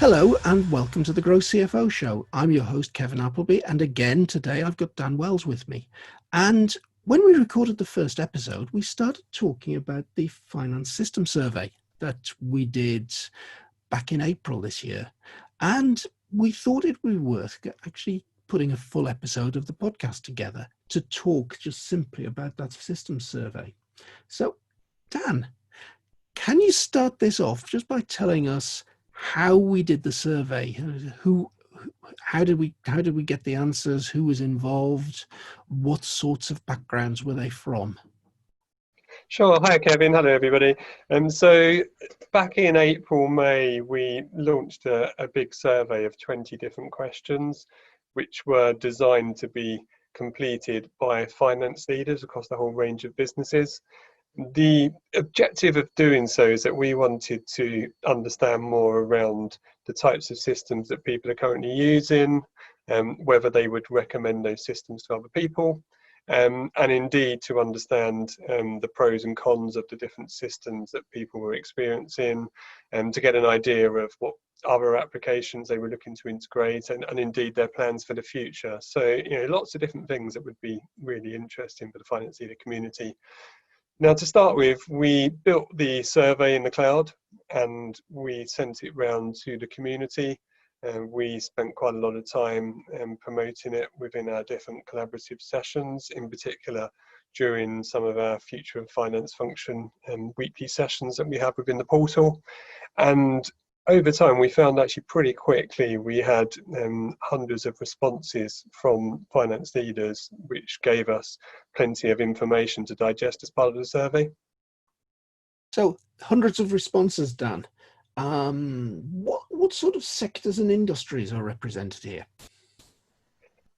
Hello and welcome to the GrowCFO show. I'm your host, Kevin Appleby, and again today I've got Dan Wells with me. And when we recorded the first episode, we started talking about the finance system survey that we did back in April this year. And we thought it would be worth actually putting a full episode of the podcast together to talk just simply about that system survey. So, Dan, can you start this off just by telling us how we did the survey? How did we get the answers? Who was involved? What sorts of backgrounds were they from? Sure. Hi, Kevin. Hello, everybody. So back in April, May, we launched a big survey of 20 different questions, which were designed to be completed by finance leaders across the whole range of businesses. The objective of doing so is that we wanted to understand more around the types of systems that people are currently using, whether they would recommend those systems to other people, and indeed to understand the pros and cons of the different systems that people were experiencing, and to get an idea of what other applications they were looking to integrate, and indeed their plans for the future. So, lots of different things that would be really interesting for the finance leader community. Now, to start with, we built the survey in the cloud and we sent it round to the community. We spent quite a lot of time promoting it within our different collaborative sessions, in particular during some of our Future of Finance function weekly sessions that we have within the portal. And over time, we found actually pretty quickly we had hundreds of responses from finance leaders, which gave us plenty of information to digest as part of the survey. So hundreds of responses, Dan. What sort of sectors and industries are represented here?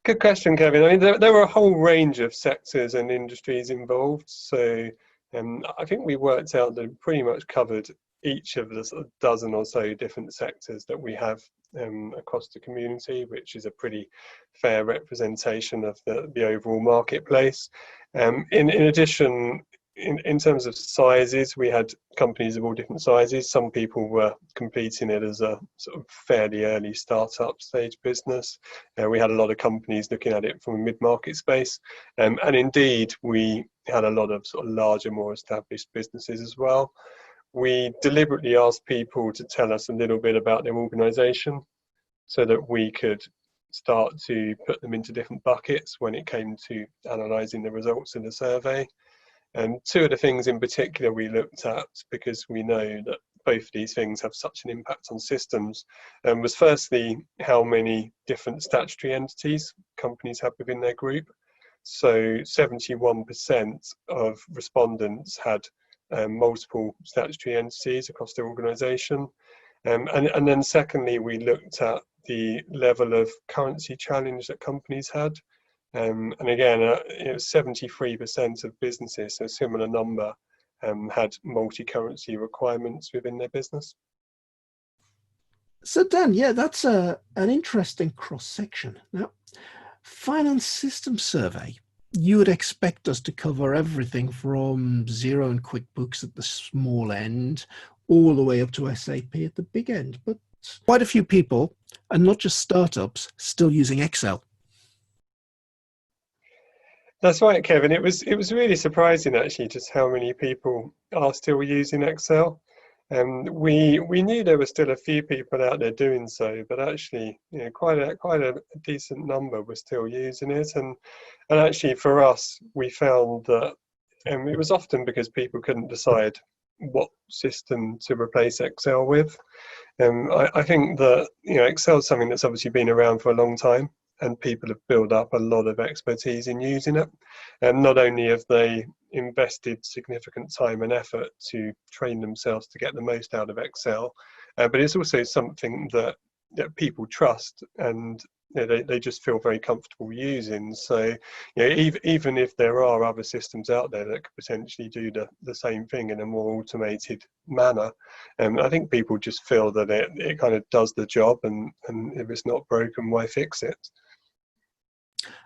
Good question, Kevin. I mean, there were a whole range of sectors and industries involved. So I think we worked out that it pretty much covered each of the sort of dozen or so different sectors that we have across the community, which is a pretty fair representation of the overall marketplace. In addition, in terms of sizes, we had companies of all different sizes. Some people were completing it as a sort of fairly early startup stage business. We had a lot of companies looking at it from a mid-market space. And indeed, we had a lot of sort of larger, more established businesses as well. We deliberately asked people to tell us a little bit about their organisation so that we could start to put them into different buckets when it came to analysing the results of the survey. And two of the things in particular we looked at, because we know that both of these things have such an impact on systems, was firstly how many different statutory entities companies have within their group. So 71% of respondents had multiple statutory entities across their organisation. And then secondly, we looked at the level of currency challenge that companies had. And again, 73% of businesses, so a similar number, had multi-currency requirements within their business. So Dan, yeah, that's an interesting cross-section. Now, finance system survey, you would expect us to cover everything from Xero and Quickbooks at the small end, all the way up to SAP at the big end. But quite a few people, and not just startups, still using Excel. That's right, Kevin. It was really surprising actually just how many people are still using Excel. We knew there were still a few people out there doing so, but actually, quite a decent number were still using it. And actually, for us, we found that it was often because people couldn't decide what system to replace Excel with. I think that Excel is something that's obviously been around for a long time, and people have built up a lot of expertise in using it. And not only have they invested significant time and effort to train themselves to get the most out of Excel, but it's also something that people trust and they just feel very comfortable using. So even if there are other systems out there that could potentially do the same thing in a more automated manner, I think people just feel that it kind of does the job, and if it's not broken, why fix it?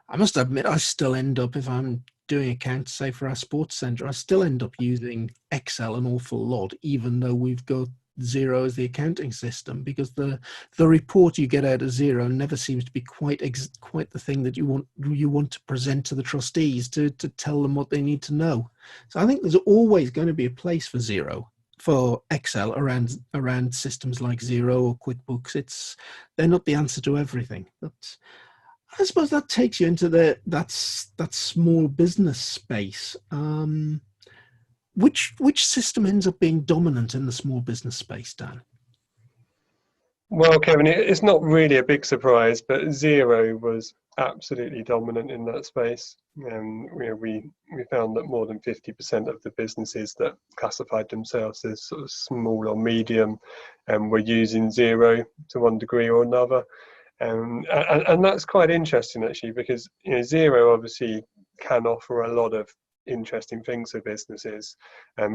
I must admit, I still end up, if I'm doing accounts, say for our sports centre, I still end up using Excel an awful lot, even though we've got Xero as the accounting system, because the report you get out of Xero never seems to be quite the thing that you want to present to the trustees to tell them what they need to know. So I think there's always going to be a place for Excel around systems like Xero or QuickBooks. They're not the answer to everything, but I suppose that takes you into that small business space. Which system ends up being dominant in the small business space, Dan? Well, Kevin, it's not really a big surprise, but Xero was absolutely dominant in that space. We found that more than 50% of the businesses that classified themselves as sort of small or medium were using Xero to one degree or another. And that's quite interesting, actually, because Xero obviously can offer a lot of interesting things for businesses.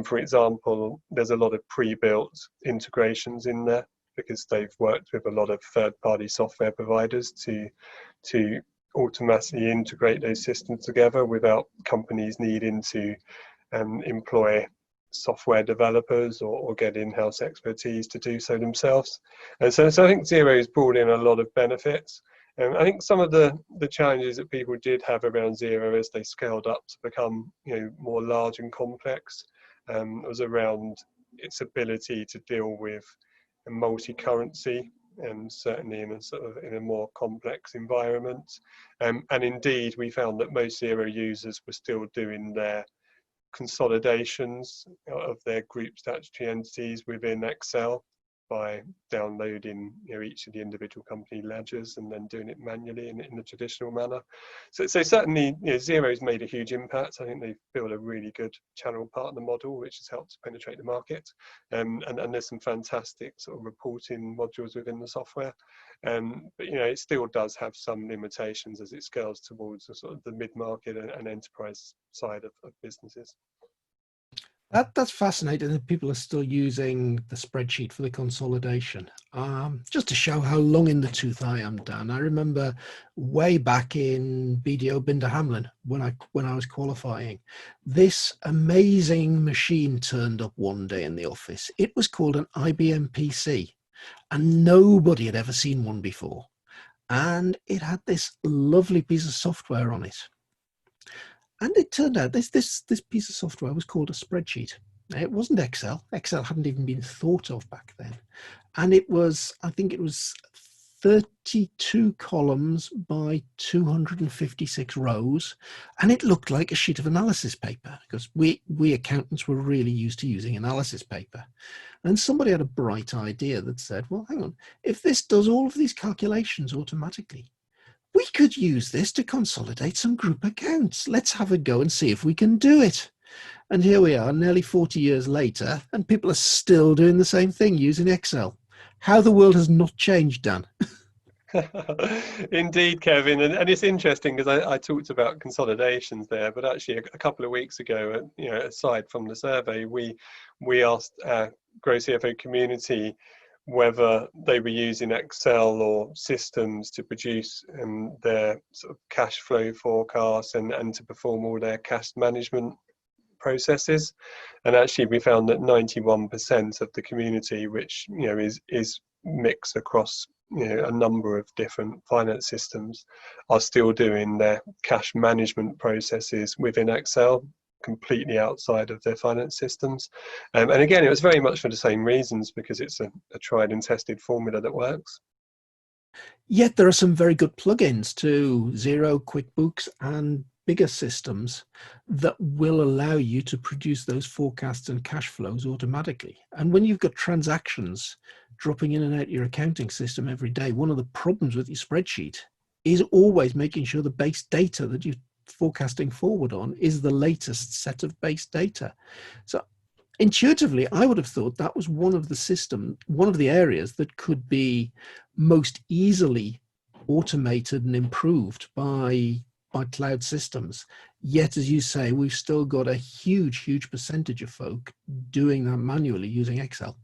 For example, there's a lot of pre-built integrations in there, because they've worked with a lot of third-party software providers to automatically integrate those systems together without companies needing to employ software developers or get in-house expertise to do so themselves. And so I think Xero has brought in a lot of benefits. I think some of the challenges that people did have around Xero as they scaled up to become more large and complex was around its ability to deal with multi-currency, and certainly in a more complex environment. And indeed, we found that most Xero users were still doing their consolidations of their group statutory entities within Excel by downloading each of the individual company ledgers and then doing it manually in the traditional manner. So certainly Xero's made a huge impact. I think they've built a really good channel partner model which has helped to penetrate the market, and there's some fantastic sort of reporting modules within the software, but it still does have some limitations as it scales towards the sort of the mid-market and enterprise side of businesses. That's fascinating that people are still using the spreadsheet for the consolidation. Just to show how long in the tooth I am, Dan. I remember way back in BDO Binder Hamlin when I was qualifying, this amazing machine turned up one day in the office. It was called an IBM PC, and nobody had ever seen one before. And it had this lovely piece of software on it. And it turned out this piece of software was called a spreadsheet. It wasn't Excel. Excel hadn't even been thought of back then. And I think it was 32 columns by 256 rows. And it looked like a sheet of analysis paper, because we accountants were really used to using analysis paper. And somebody had a bright idea that said, well, hang on, if this does all of these calculations automatically, we could use this to consolidate some group accounts. Let's have a go and see if we can do it. And here we are, nearly 40 years later, and people are still doing the same thing using Excel. How the world has not changed, Dan. Indeed, Kevin, and it's interesting because I talked about consolidations there, but actually a couple of weeks ago, aside from the survey, we asked our GrowCFO community whether they were using Excel or systems to produce their sort of cash flow forecasts and to perform all their cash management processes. And actually we found that 91% of the community, which is mixed across a number of different finance systems, are still doing their cash management processes within Excel, completely outside of their finance systems. And again, it was very much for the same reasons, because it's a tried and tested formula that works. Yet there are some very good plugins to Xero, QuickBooks, and bigger systems that will allow you to produce those forecasts and cash flows automatically. And when you've got transactions dropping in and out your accounting system every day, one of the problems with your spreadsheet is always making sure the base data that you're forecasting forward on is the latest set of base data. So intuitively, I would have thought that was one of the areas that could be most easily automated and improved by cloud systems. Yet, as you say, we've still got a huge percentage of folk doing that manually using Excel.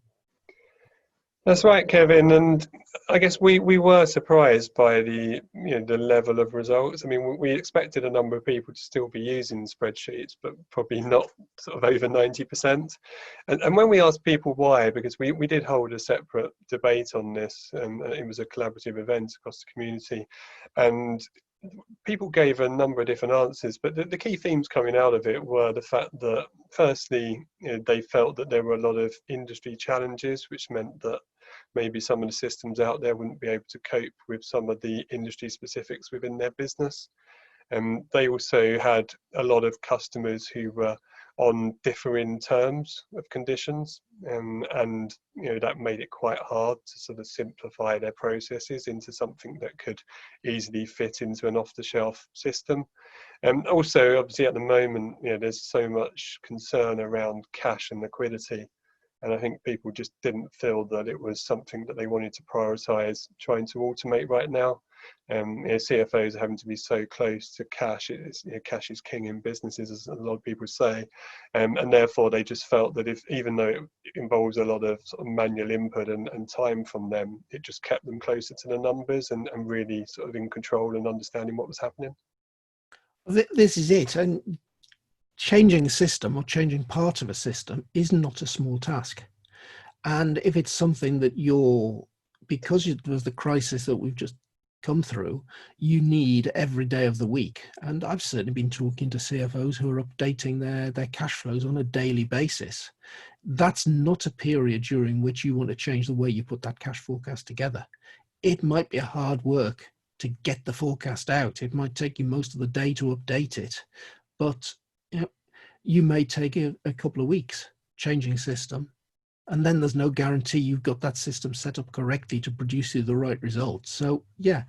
That's right, Kevin. And I guess we were surprised by the level of results. I mean, we expected a number of people to still be using spreadsheets, but probably not sort of over 90%. And when we asked people why, because we did hold a separate debate on this, and it was a collaborative event across the community, and people gave a number of different answers, but the key themes coming out of it were the fact that, firstly, they felt that there were a lot of industry challenges, which meant that maybe some of the systems out there wouldn't be able to cope with some of the industry specifics within their business. They also had a lot of customers who were on differing terms of conditions, and that made it quite hard to sort of simplify their processes into something that could easily fit into an off-the-shelf system. And also, obviously, at the moment, there's so much concern around cash and liquidity. And I think people just didn't feel that it was something that they wanted to prioritize trying to automate right now. CFOs are having to be so close to cash. Cash is king in businesses, as a lot of people say. And therefore, they just felt that even though it involves a lot of sort of manual input and time from them, it just kept them closer to the numbers and really sort of in control and understanding what was happening. This is it. And changing a system or changing part of a system is not a small task. And if it's something that because it was the crisis that we've just come through, you need every day of the week. And I've certainly been talking to CFOs who are updating their cash flows on a daily basis. That's not a period during which you want to change the way you put that cash forecast together. It might be a hard work to get the forecast out. It might take you most of the day to update it, but you may take a couple of weeks changing system, and then there's no guarantee you've got that system set up correctly to produce you the right results. So yeah,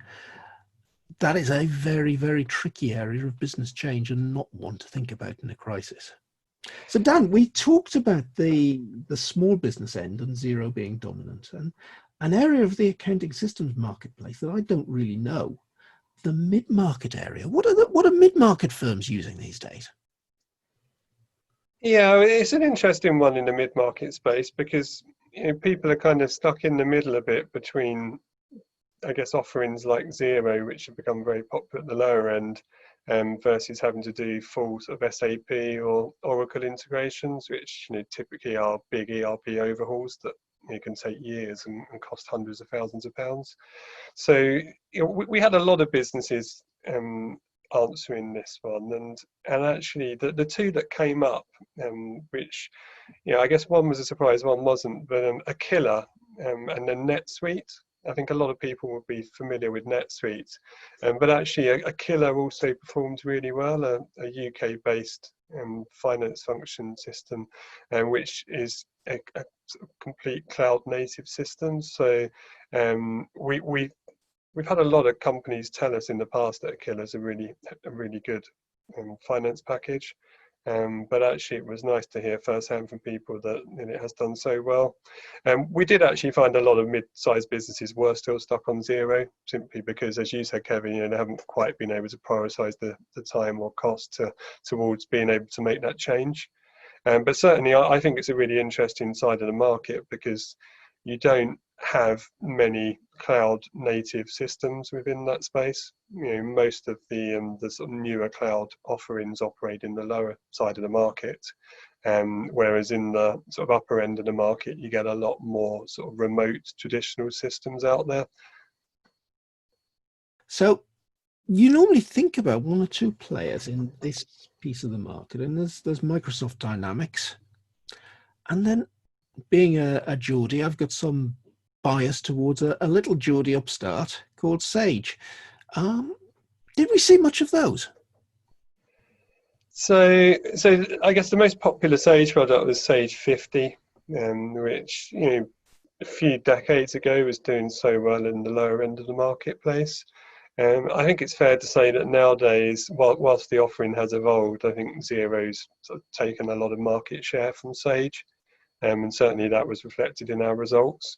that is a very, very tricky area of business change and not one to think about in a crisis. So Dan, we talked about the small business end and Xero being dominant, and an area of the accounting systems marketplace that I don't really know, the mid-market area. What are mid-market firms using these days? Yeah, it's an interesting one in the mid-market space because people are kind of stuck in the middle a bit between, I guess, offerings like Xero, which have become very popular at the lower end, versus having to do full sort of SAP or Oracle integrations, which typically are big ERP overhauls that can take years and cost hundreds of thousands of pounds. So we had a lot of businesses answering this one, and actually the two that came up, which I guess one was a surprise, one wasn't, but Aqilla and then NetSuite. I think a lot of people would be familiar with NetSuite, but actually Aqilla also performed really well, a UK-based finance function system, which is a complete cloud-native system. So we've had a lot of companies tell us in the past that Aqilla is a really good finance package. But actually, it was nice to hear firsthand from people that it has done so well. We did actually find a lot of mid-sized businesses were still stuck on Xero, simply because, as you said, Kevin, they haven't quite been able to prioritise the time or cost towards being able to make that change. But certainly, I think it's a really interesting side of the market because you don't have many cloud native systems within that space. Most of the sort of newer cloud offerings operate in the lower side of the market, whereas in the sort of upper end of the market, you get a lot more sort of remote traditional systems out there. So you normally think about one or two players in this piece of the market, and there's Microsoft Dynamics, and then being a Geordie, I've got some bias towards a little Geordie upstart called Sage. Did we see much of those? So I guess the most popular Sage product was Sage 50, which a few decades ago was doing so well in the lower end of the marketplace. I think it's fair to say that nowadays, whilst the offering has evolved, I think Xero's sort of taken a lot of market share from Sage, and certainly that was reflected in our results.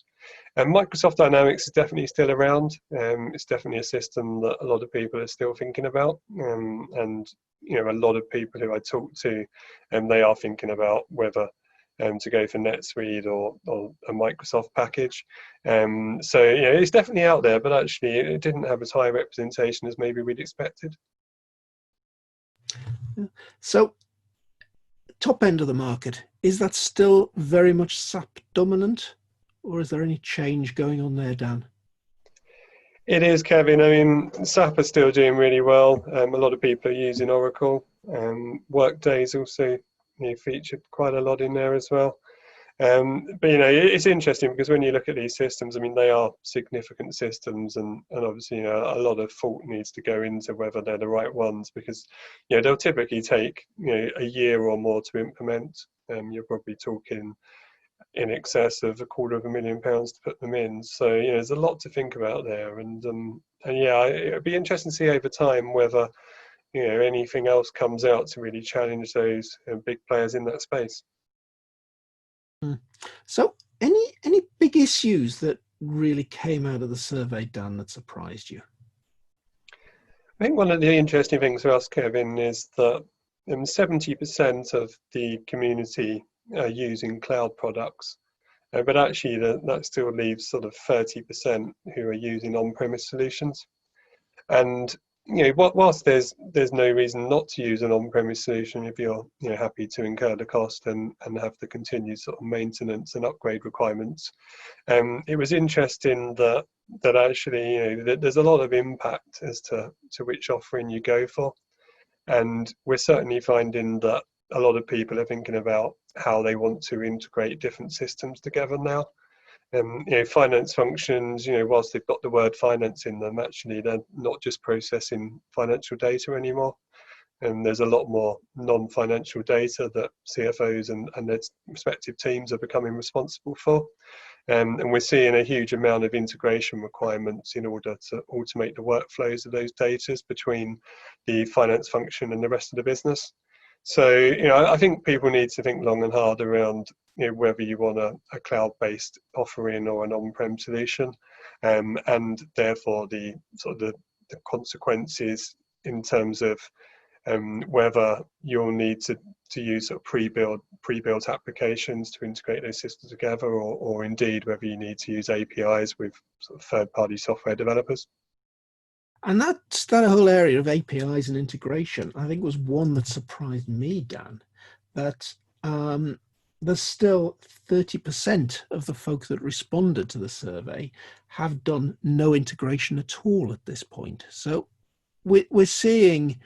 And Microsoft Dynamics is definitely still around. It's definitely a system that a lot of people are still thinking about, and a lot of people who I talk to, they are thinking about whether to go for NetSuite or a Microsoft package. So it's definitely out there, but actually it didn't have as high representation as maybe we'd expected. So, top end of the market, is that still very much SAP dominant, or is there any change going on there, Dan? It is, Kevin. I mean, SAP are still doing really well. A lot of people are using Oracle. Workday's also featured quite a lot in there as well. But it's interesting because when you look at these systems, I mean, they are significant systems, and obviously a lot of thought needs to go into whether they're the right ones, because they'll typically take a year or more to implement. You're probably talking in excess of £250,000 to put them in. So there's a lot to think about there, and yeah, it'd be interesting to see over time whether anything else comes out to really challenge those big players in that space. So any big issues that really came out of the survey, Dan, that surprised you? I think one of the interesting things for us, Kevin, is that 70% of the community are using cloud products, but actually that still leaves sort of 30% who are using on-premise solutions. And whilst there's no reason not to use an on-premise solution if you're happy to incur the cost and have the continued sort of maintenance and upgrade requirements, it was interesting that actually there's a lot of impact as to which offering you go for, and we're certainly finding that a lot of people are thinking about how they want to integrate different systems together now. Finance functions, whilst they've got the word finance in them, actually they're not just processing financial data anymore. And there's a lot more non-financial data that CFOs and their respective teams are becoming responsible for. And we're seeing a huge amount of integration requirements in order to automate the workflows of those data between the finance function and the rest of the business. So, I think people need to think long and hard around whether you want a cloud-based offering or an on-prem solution, and therefore the consequences in terms of whether you'll need to use sort of pre-built applications to integrate those systems together, or indeed whether you need to use APIs with sort of third-party software developers. And that whole area of APIs and integration, I think, was one that surprised me, Dan, that there's still 30% of the folk that responded to the survey have done no integration at all at this point. So we're seeing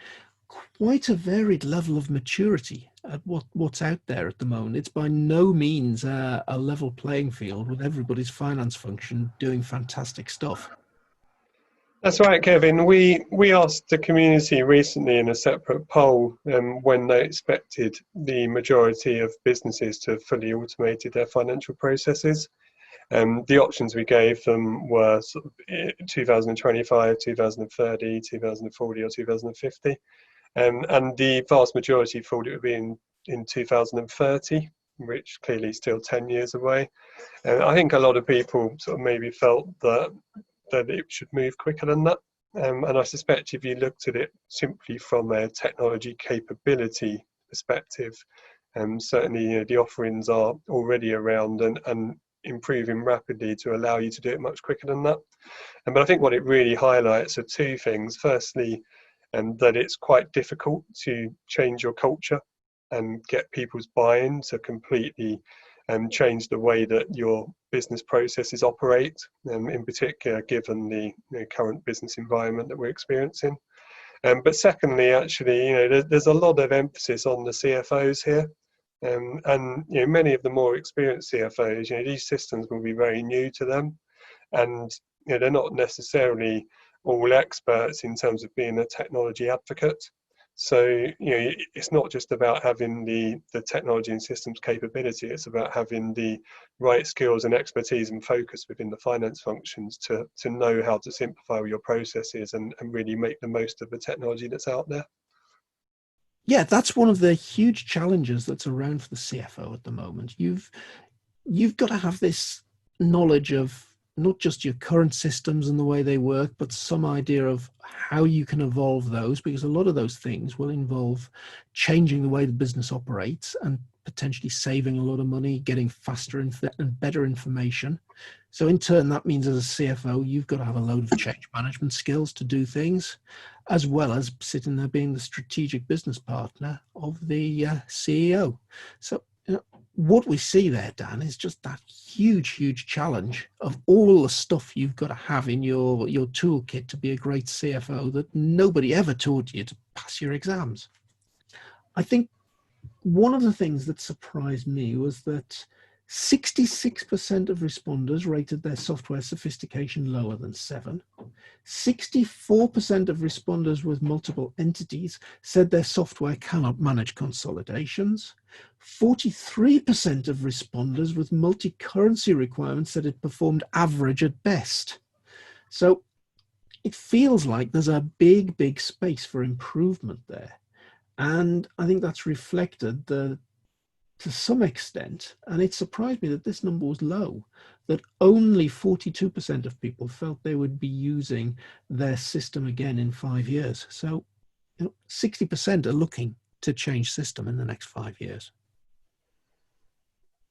quite a varied level of maturity at what's out there at the moment. It's by no means a level playing field with everybody's finance function doing fantastic stuff. That's right, Kevin. We asked the community recently in a separate poll when they expected the majority of businesses to have fully automated their financial processes. The options we gave them were sort of 2025, 2030, 2040 or 2050. And the vast majority thought it would be in 2030, which clearly is still 10 years away. And I think a lot of people sort of maybe felt that it should move quicker than that. And I suspect if you looked at it simply from a technology capability perspective, certainly the offerings are already around and improving rapidly to allow you to do it much quicker than that. But I think what it really highlights are two things. Firstly, that it's quite difficult to change your culture and get people's buy-in to completely change the way that your business processes operate, in particular given the current business environment that we're experiencing. But secondly, actually, there's a lot of emphasis on the CFOs here, and many of the more experienced CFOs, these systems will be very new to them, and they're not necessarily all experts in terms of being a technology advocate. So it's not just about having the technology and systems capability, it's about having the right skills and expertise and focus within the finance functions to know how to simplify your processes and really make the most of the technology that's out there. Yeah, that's one of the huge challenges that's around for the CFO at the moment. You've got to have this knowledge of not just your current systems and the way they work, but some idea of how you can evolve those, because a lot of those things will involve changing the way the business operates and potentially saving a lot of money, getting faster and better information. So in turn, that means as a CFO, you've got to have a load of change management skills to do things, as well as sitting there being the strategic business partner of the CEO. So what we see there, Dan, is just that huge challenge of all the stuff you've got to have in your toolkit to be a great CFO that nobody ever taught you to pass your exams. I think one of the things that surprised me was that 66% of responders rated their software sophistication lower than 7. 64% of responders with multiple entities said their software cannot manage consolidations. 43% of responders with multi-currency requirements said it performed average at best. So it feels like there's a big space for improvement there. And I think that's reflected to some extent, and it surprised me that this number was low, that only 42% of people felt they would be using their system again in 5 years. So 60% are looking to change system in the next 5 years.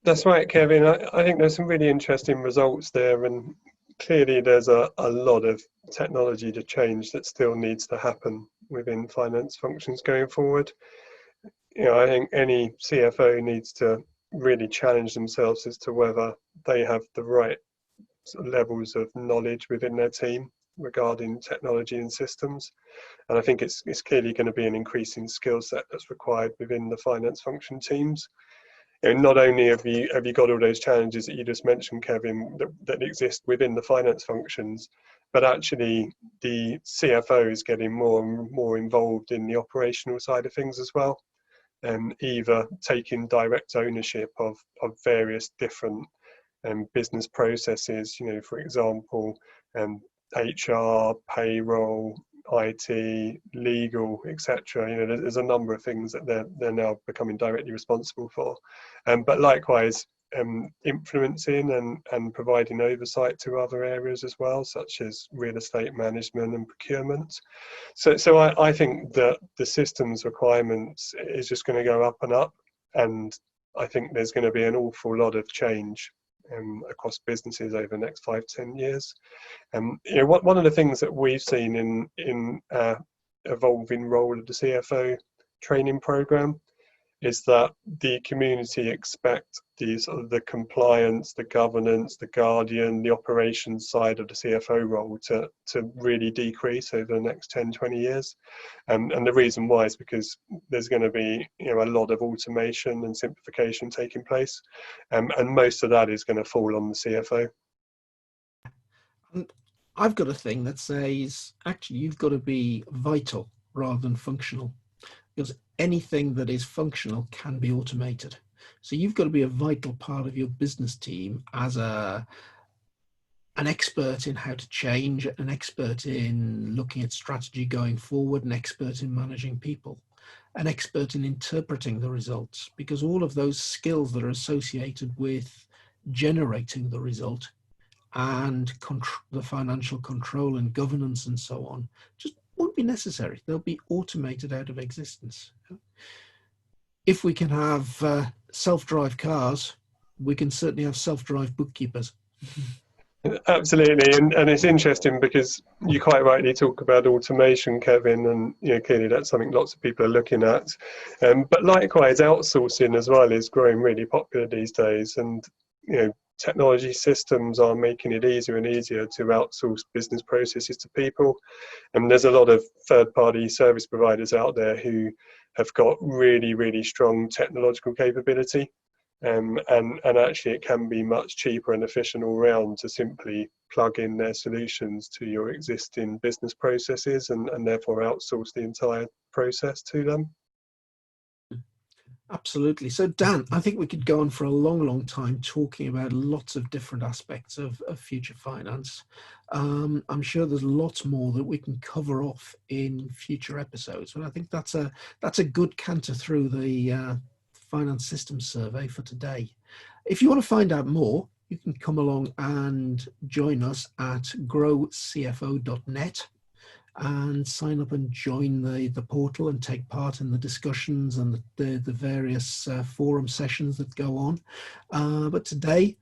That's right, Kevin. I think there's some really interesting results there, and clearly there's a lot of technology to change that still needs to happen within finance functions going forward. I think any CFO needs to really challenge themselves as to whether they have the right sort of levels of knowledge within their team regarding technology and systems. And I think it's clearly going to be an increasing skill set that's required within the finance function teams. Not only have you got all those challenges that you just mentioned, Kevin, that exist within the finance functions, but actually the CFO is getting more and more involved in the operational side of things as well, and either taking direct ownership of various different business processes, for example, HR, payroll, IT, legal, etc. There's a number of things that they're now becoming directly responsible for, but likewise influencing and providing oversight to other areas as well, such as real estate management and procurement. So I think that the systems requirements is just going to go up and up, and I think there's going to be an awful lot of change across businesses over the next 5-10 years. One of the things that we've seen in evolving role of the CFO training program is that the community expect the compliance, the governance, the guardian, the operations side of the CFO role to really decrease over the next 10-20 years. And the reason why is because there's going to be a lot of automation and simplification taking place, and most of that is going to fall on the CFO. I've got a thing that says actually you've got to be vital rather than functional, because anything that is functional can be automated. So you've got to be a vital part of your business team as an expert in how to change, an expert in looking at strategy going forward, an expert in managing people, an expert in interpreting the results, because all of those skills that are associated with generating the result and the financial control and governance and so on just won't be necessary. They'll be automated out of existence. If we can have self-drive cars, we can certainly have self-drive bookkeepers. Absolutely, and it's interesting because you quite rightly talk about automation, Kevin, and clearly that's something lots of people are looking at. But likewise, outsourcing as well is growing really popular these days, and technology systems are making it easier and easier to outsource business processes to people. And there's a lot of third-party service providers out there who have got really strong technological capability. And actually it can be much cheaper and efficient all round to simply plug in their solutions to your existing business processes and therefore outsource the entire process to them. Absolutely. So Dan, I think we could go on for a long time talking about lots of different aspects of future finance. I'm sure there's lots more that we can cover off in future episodes, but I think that's a good canter through the finance systems survey for today. If you want to find out more, you can come along and join us at growcfo.net. and sign up and join the portal and take part in the discussions and the various forum sessions that go on. But today,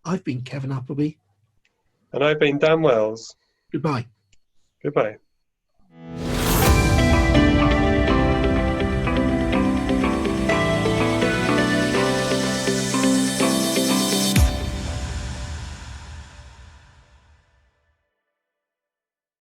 I've been Kevin Appleby. And I've been Dan Wells. Goodbye. Goodbye.